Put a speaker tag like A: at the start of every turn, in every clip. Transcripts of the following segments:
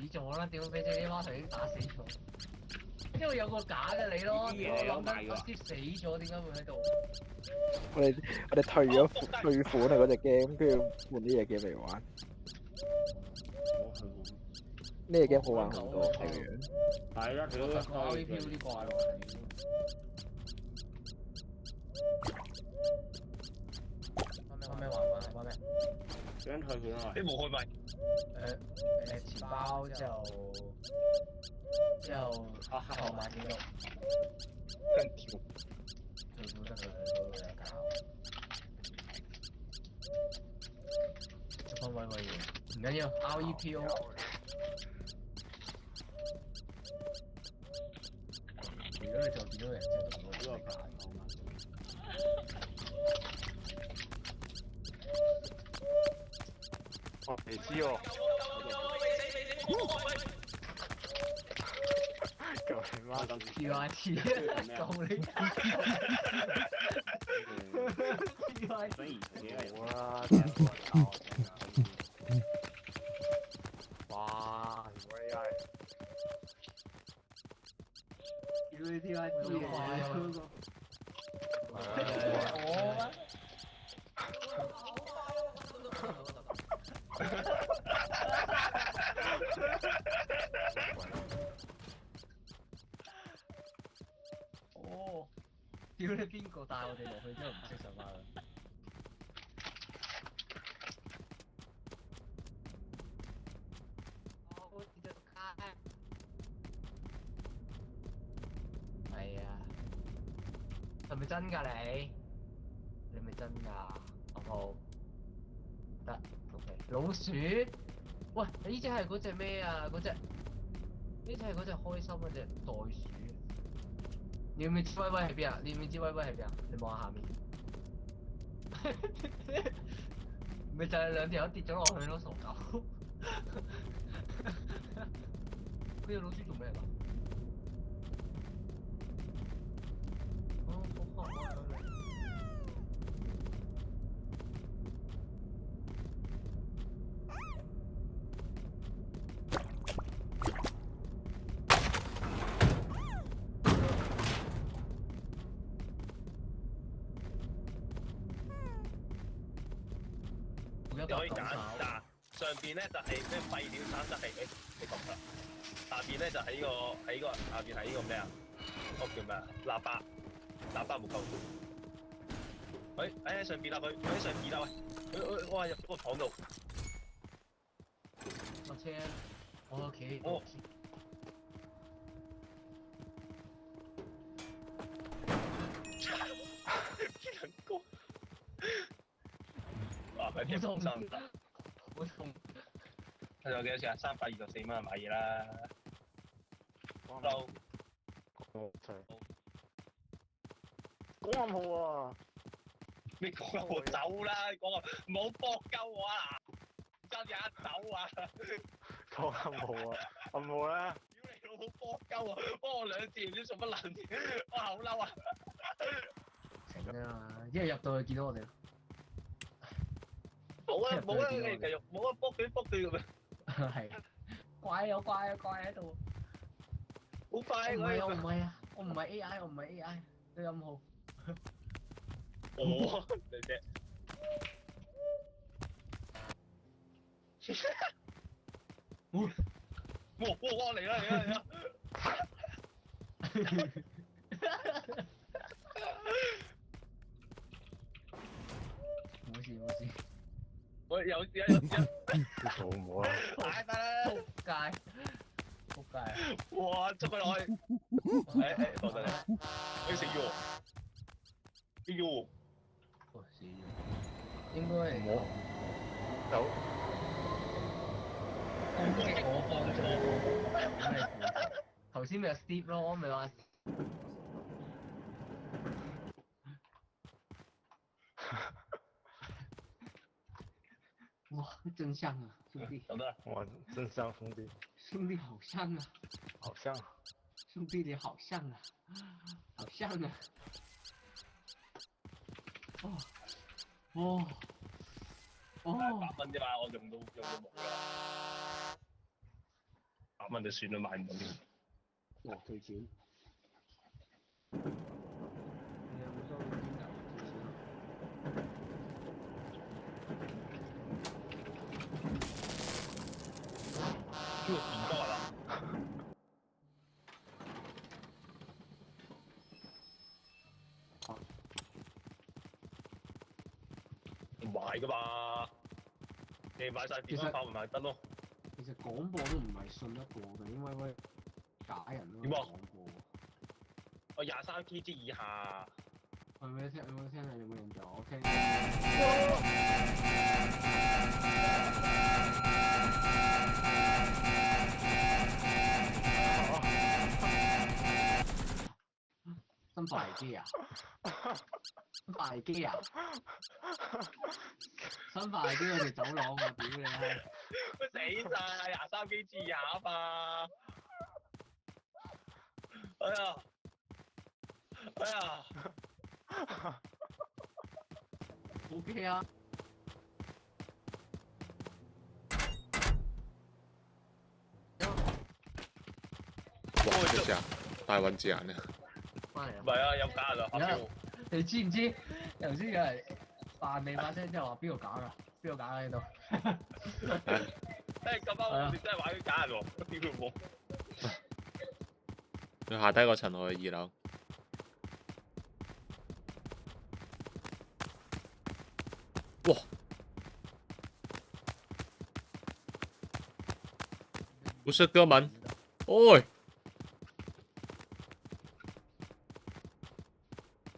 A: 咗啦，屌俾隻呢孖頭已經打死咗。因為有個假嘅你咯，我諗緊阿 Steve 死咗，點解會喺度？
B: 我哋退款啊嗰隻 game，跟住換呢隻 game 嚟玩。呢隻 game 好玩好多，係嘅。
C: 係啦，佢都
A: 我 RVP 嗰啲怪喎。玩咩？
C: 想退款啊！
D: 你冇開咪？
A: 錢包之後黑號碼記錄，
D: 跟條
A: 最好得佢嗰度有搞。分位嘢，唔緊要 ，REPO。如果你就見到人就同我呢個假。
D: 我未知喎。救你媽！
A: 跳下次，救你！
D: 好啦，真係冇人搞。哇！如果 AI，
A: 屌你跳下次啊！我。哦，屌你邊個帶我哋落去真係唔識上翻啦！我跌咗街。係啊，係咪真㗎你？你咪真㗎，好唔好？得 ，OK。老鼠，喂，呢只係嗰隻咩啊？嗰隻，呢只係嗰隻開心嗰隻袋鼠。你唔知威威喺邊啊？你唔知威威喺邊啊？你望下下面，咪就係兩條友跌咗落去咯，傻狗。嗰隻老鼠做咩㗎？好黑啊！
D: 你可以揀嗱，上邊咧就係咩廢料產質係你講啦，下邊咧就係呢個下邊係呢個咩啊？嗰個叫咩啊？喇叭冇夠。喂，喺上邊啦佢喺上邊啦喂，哇入咗個廠度。
A: 落車，我屋企。
D: 哦。人工。哇！佢貼封心，
A: 好痛。
D: 佢有幾多錢啊？324蚊買嘢啦。Hello。
C: 講暗號啊！
D: 你講暗號走啦！講啊，唔好搏鳩我啊！真嘢走啊！
C: 講暗號啊！暗號咧？
D: 屌你老母搏鳩啊！幫我2次唔知做乜撚嘢，哇好嬲啊！
A: 成啊嘛，一入到去見到我哋。
D: 冇啊！你繼續冇啊！卜佢咁樣。
A: 係。怪喺度。
D: 好快
A: 我唔係啊！我唔係 AI，對暗號。
D: 哦，你啫。哇嚟啦！冇事。喂，有事。
C: 好唔好啊？
D: 大啦！
A: 仆街！
D: 哇，捉佢落去！多謝你。你死咗？哎呦！
A: 死咗。應該係
C: 我有
A: 攻擊我方咗。頭先咪有 Steve 咯，咪話。哇，真香啊，兄弟！
D: 有得。
C: 哇，真香，兄弟！
A: 兄弟好香啊！
C: 好香！
A: 兄弟你好像啊！好像啊！哦
D: 100蚊啫嘛，我用到冇啦。蚊就算啦，買唔到。
E: 哇！退錢。你有冇收到邊度退錢啊？
D: 呢個電多啦，唔買噶嘛，你買晒電燈泡咪買得咯。
E: 其實廣播都唔係信得過嘅，因為假人咯。
D: 點啊
E: 廣播。
D: 我23 kg 以下，
E: 有冇聽？有冇聽？你有冇印象？我聽。新快機啊！新快機啊！新快機嗰條走廊啊！屌你閪！
D: 死晒23 kg 以下啊嘛！哎呀，哎呀，
E: OK 啊！
F: 哇！咩事啊？大混字眼啊！
E: 翻嚟
D: 唔係啊，有假人啊，阿彪，
A: 你知唔知頭先有人扮你把聲之後話邊個假㗎？邊個假喺度？
D: 誒咁啱我哋真係玩啲假人喎，屌佢冇！
F: 佢下低個層我去2樓。哇！不是哥們，喂！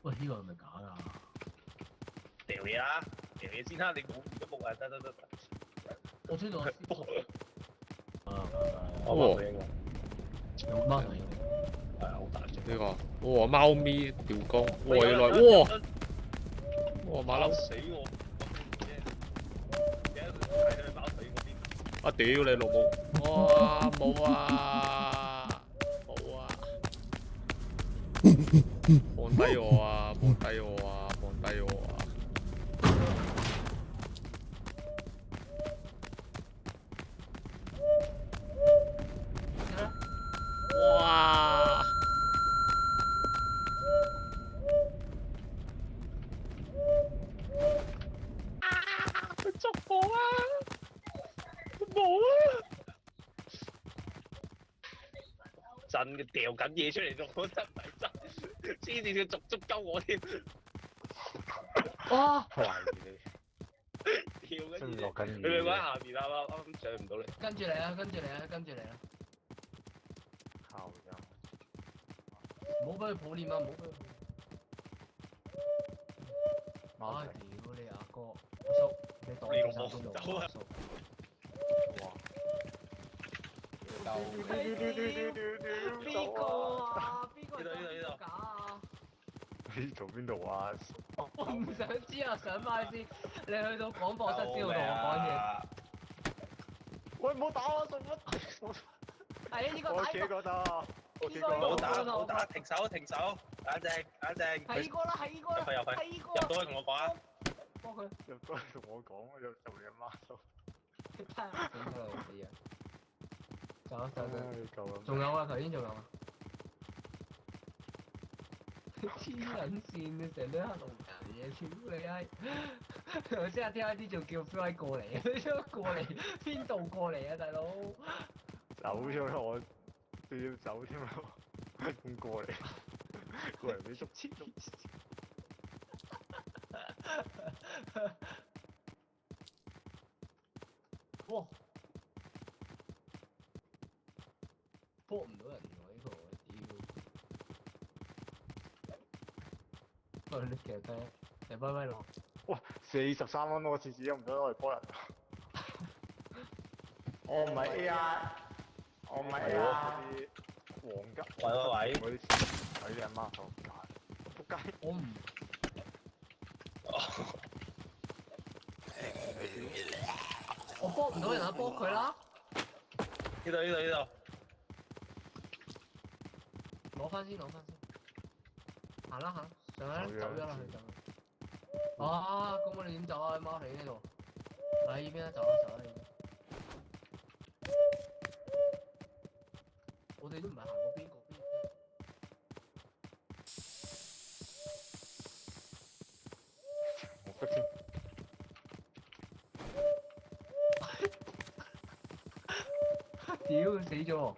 A: 喂，呢個係咪假㗎？
D: 掉嘢啦，掉嘢先啦，你冇而家冇啊，得，
A: 我知道我
F: 哇！
A: 有乜嚟？
D: 係啊，好大隻。
F: 呢個哇貓咪吊光，哇原來哇馬騮
D: 死我！而家睇到佢爆死嗰邊。
F: 啊屌你老母！哇冇啊冇啊！放低我啊放低我啊放低我啊！哇！
D: 佢捉我啊！冇啊！真嘅掉緊嘢出嚟仲我真唔係真，黐線要捉鳩我添，
A: 哇！
C: 懷疑你
D: 跳緊嘢
C: 真係落緊雨
D: 你咪喺
C: 嘅，
D: 下邊啊，啱上唔到嚟。
A: 跟住你啊！跟住你啊！跟住你啊！
C: 靠音。
A: 唔好俾佢抱念啊！唔好俾佢。
C: 貓
A: 唉，
C: 仔
A: 屌你阿哥，阿叔，你擋住手邊度啊？阿叔，
C: 哇！
A: 邊個啊？邊個
D: 呢度呢度
A: 假啊？
C: 你做邊度啊？
A: 我唔想知啊，上翻去先。你去到廣播室先會同我講嘢。
C: 喂，唔好打我，做乜？
A: 係呢個
C: 我企
A: 睇過，
C: 嗰度，我企
A: 呢個
C: 嗰度。
D: 冇打，停手，冷靜。
A: 睇過啦，睇過啦，
D: 入去
A: 睇過
D: 入到去同我講啊！
A: 幫佢。
C: 入多嚟同我講，又就你阿媽數。
A: 真係死啦老屎啊！走，
C: 夠啦。
A: 仲有啊，頭先仲有啊。黐撚線你成日都喺度搞嘢，屌你閪！頭先阿 T.I.D 仲叫 Fly 過嚟啊，你想過嚟邊度過嚟啊，大佬？
C: 走咗啦，我仲要走添啦，咁過嚟俾捉黐捉。
A: 哇！搏唔到人喎呢個，屌！喂，你其實你威威落，
C: 哇！43蚊我次次都唔得攞嚟幫人。我唔係 AI，我唔係 AI。啲黃金。
D: 喂，
C: 嗰啲錢喺你阿媽手間。仆街！
A: 我唔我搏唔到人啊，搏佢啦！
D: 呢度，
A: 攞翻先，行啦，上啦，走咗啦佢就。啊，咁我哋點走啊？貓喺呢度，喺呢邊啦，走啦呢邊。哋都唔係行過邊個邊。
C: 我不知。
A: 屌死咗！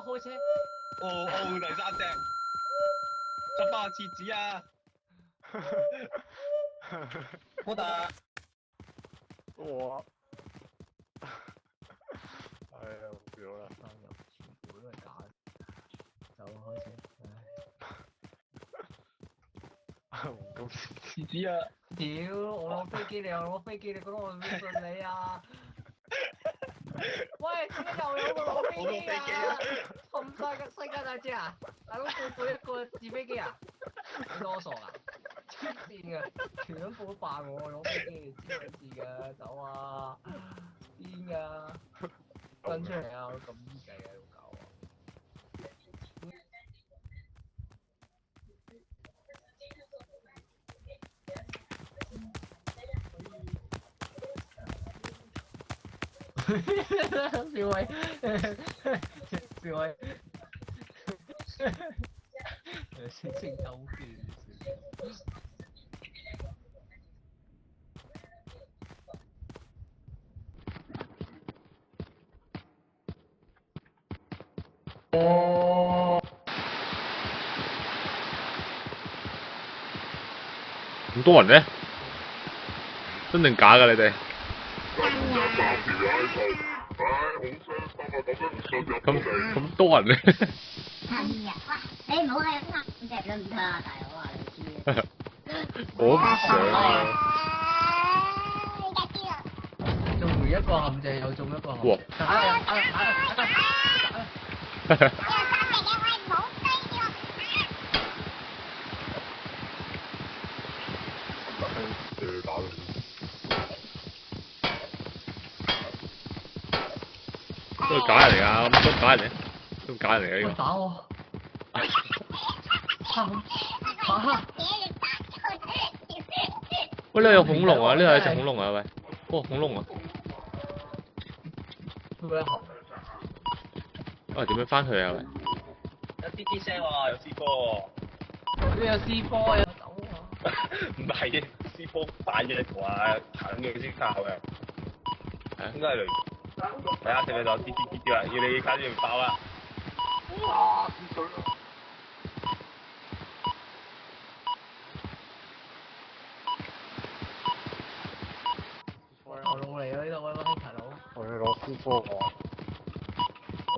A: 開車！
D: 第三隻，執翻個廁紙啊！好大！
C: 哇！哎呀，無聊啦。
A: 生日全部都係假嘅。走開車！唉。
C: 唔公司。
D: 廁紙啊！
A: 屌！我攞飛機，你又攞飛機，你覺得我會信你啊？喂，點解又有個攞飛機啊？咁大嘅世界大戰啊！大佬個一個紙飛機啊？你多傻啊？黐線嘅，全部都扮我攞飛機，黐撚線嘅，走啊！癲㗎！跟出嚟啊！咁易計啊，老狗啊！小偉，小偉，星星兜圈。
F: 咁多人呢？真定假㗎你哋？咁多人呢？
G: 係啊，哇！你唔好喺度隻都唔得啊，大佬啊，你知
F: 我唔想啊！
A: 中完一個陷阱又中一個陷阱。
F: 哇！都係假人嚟㗎，咁都假人嚟，都假人嚟㗎呢個。
A: 打我！
F: 喂，呢度有恐龍啊！呢度有隻恐龍啊！喂，哦，恐龍啊！
A: 佢一行。
F: 喂，點樣翻去啊？喂，
D: 有啲啲聲喎，有 C 波喎。
A: 佢有 C 波，有走啊！
D: 唔係，C 波擺咗喺度啊，近嘅先靠嘅。應該係雷。睇下睇唔睇到？啲啊，要你睇住唔爆啊！
C: 哇！跌水啦！
A: 頭路嚟啊！呢度喂，大佬。
C: 我要攞 C 波喎。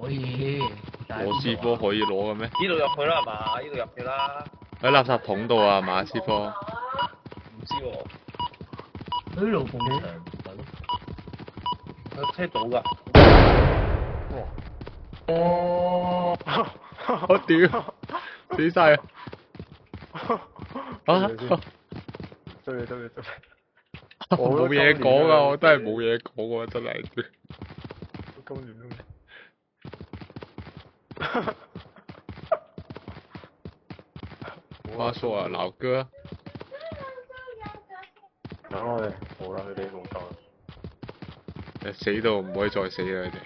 A: 可以。
F: 攞 C 波可以攞嘅咩？
D: 呢度入去啦係嘛？呢度入去啦。
F: 喺垃圾桶度啊，馬 C 波。
D: 唔知喎。
A: 呢度咁長，
D: 有車到㗎。
F: 我屌，死晒啊！啊！
C: 追你！
F: 冇嘢講啊！我真係冇嘢講啊！真係。
C: 今年都。
F: 話說啊，老哥。
C: 等我哋冇啦，佢哋冇救啦。
F: 死到唔可以再死啦！佢哋。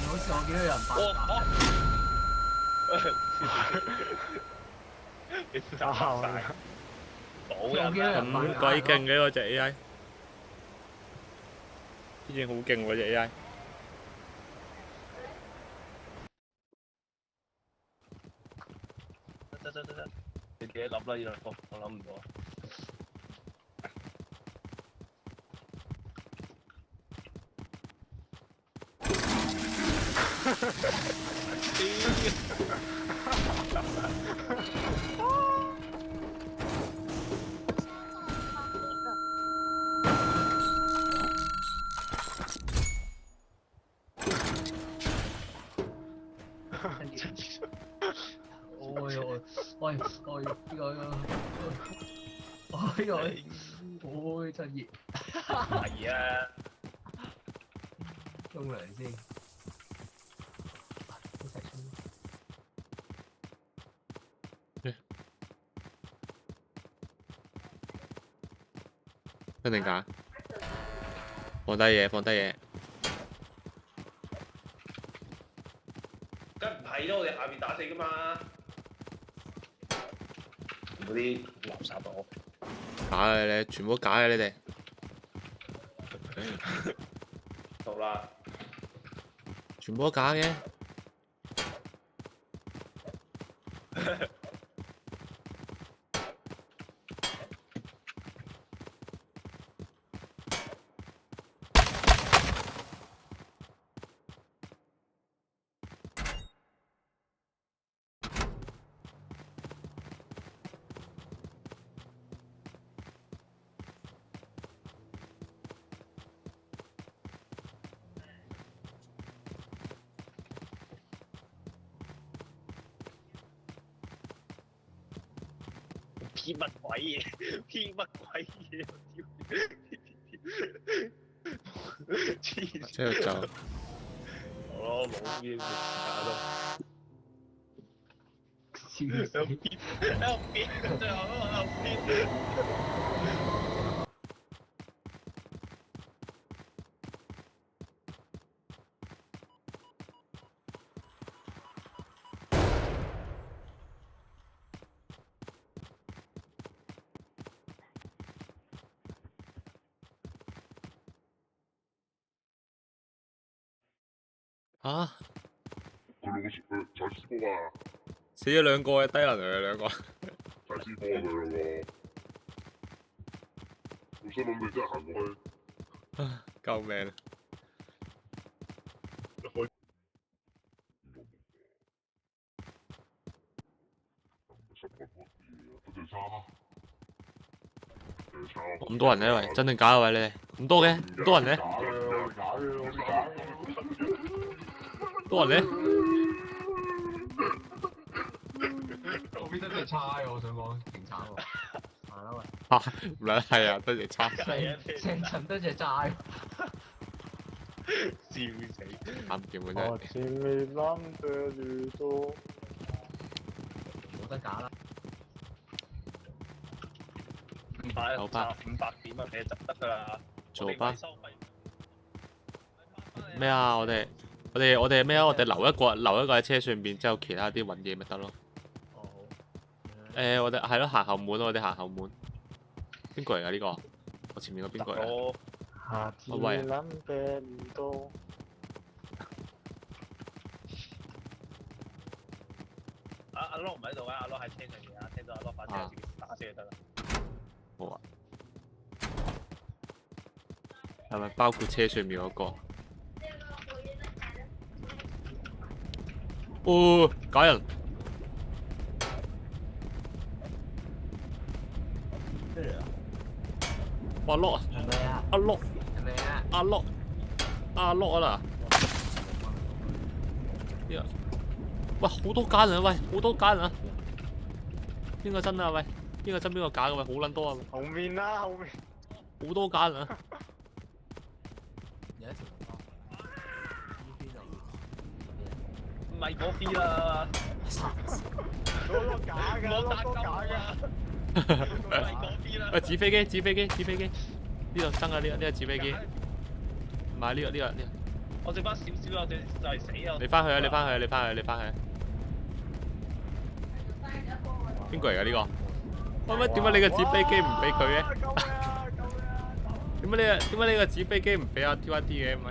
A: 好似我見到有人爆炸。
D: 你炸晒，冇人
F: 咁鬼勁嘅嗰隻 AI，之前好勁喎隻 AI。
D: 得，你自己諗啦呢兩個，我諗唔到。
A: 喂，真熱，
D: 係啊，
A: 沖涼先。一齊沖。
F: 真定假？放低嘢，放低嘢。
D: 梗唔係啦，我哋下邊打死噶嘛。嗰啲垃圾佬。
F: 假嘅你，全部都假嘅你哋。
D: 好啦，
F: 全部都假嘅。
D: 騙乜鬼嘢？騙乜鬼嘢？黐
F: 之後就
D: 我冇嘢假咯。
A: 笑死！
D: 喺度編，最後都喺度編。
F: 啊！
H: 佢踩屎波啊！
F: 死咗兩個嘅低能嘅兩個。
H: 踩屎波佢兩個，我心諗你真係行過去。
F: 啊！救命啊！咁多人咧喂，真定假啊喂你哋？咁多嘅，咁多人咧？多人咧？
A: 嗰邊真係差喎，我想講，勁慘喎。係啦喂。
F: 嚇！唔撚係啊，得隻差。
A: 成層得隻齋。
D: 笑死！
F: 啱掂嘅真係。
C: 前面諗嘅越多，
A: 冇得假啦。
F: 好吧
D: 500點啊，你就得㗎啦。
F: 做吧。
D: 收費
F: 咩啊？我哋咩啊？我哋留一個喺車上邊，之後其他啲揾嘢咪得咯。
A: 哦好。
F: 我哋係咯，行後門咯，我哋行後門。邊個嚟㗎呢個？我前面嗰邊個嚟啊？
C: 下次
F: 喂
C: 諗嘅唔多。
D: 阿 Lo 唔喺度啊，阿 Lo 喺車上面啊，聽到阿 Lo 把車自己打死就得啦。
F: 好啊。係咪包括車上面嗰個？哦，假人！哇碌啊！
A: 係咪啊？
F: 阿碌！
A: 係咪啊？
F: 阿碌！阿碌啊啦！呢個喂好多假人啊！喂好多假人啊！邊個真啊？喂邊個真邊個假嘅？喂好撚多啊！
C: 後面啦，後面。
F: 好多假人啊！
A: 有一條龍呢邊就
D: 唔係嗰邊啦，
C: 嗰個假嘅，
D: 我打
C: 嗰個假
D: 鳩啊！
C: 嘅。
D: 唔係嗰邊啦。
F: 喂紙飛機，紙飛機，紙飛機，呢度真啊！呢個紙飛機，唔係呢個。
D: 我剩翻少少啊，就嚟死啊！
F: 你翻去啊！你翻去啊！你翻去啊！你翻去啊！邊個嚟㗎呢個？喂，點解你個紙飛機唔俾佢嘅？點解你個紙飛機唔俾阿 TYD 嘅？唔係？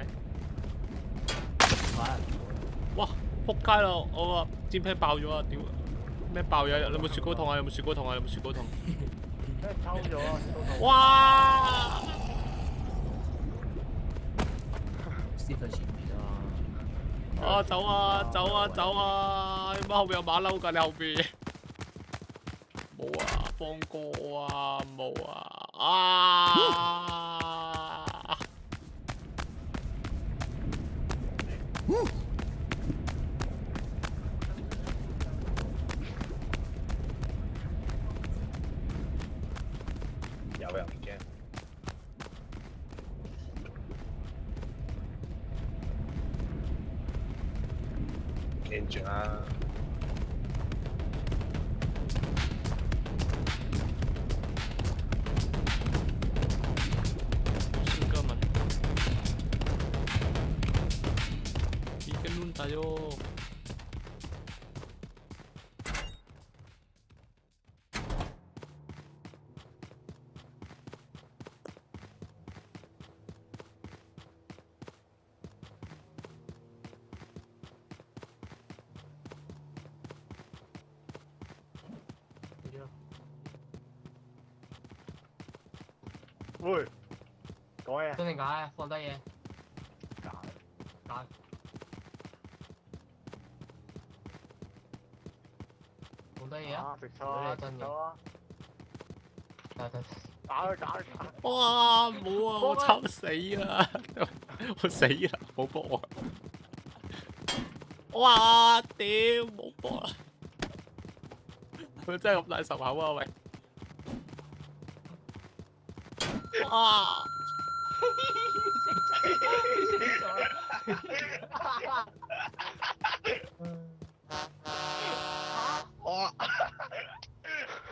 F: 哇！仆街啦！我個煎批爆咗啊！屌！咩爆嘢？有冇雪糕筒啊？有冇雪糕筒啊？有冇雪糕筒？
C: 俾人偷咗啊！
F: 哇！
E: 先喺前面啊！
F: 啊走啊走啊走啊！點解後邊有馬騮㗎？你後邊冇啊？放過啊！冇啊！啊！
D: 有唔驚。驚住啦！Tayo.
C: 喂，講嘢。
A: 真定假啊？放低嘢。假。放低嘢啊！
C: 食錯啊！
A: 真嘅。
C: 打佢！
F: 哇！冇啊！我慘死啦！我死啦！冇波我。哇！屌冇波啦！佢真係咁大仇口啊喂！哇！
D: 哇！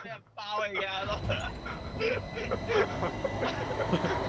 D: 俾人包嚟㗎都〜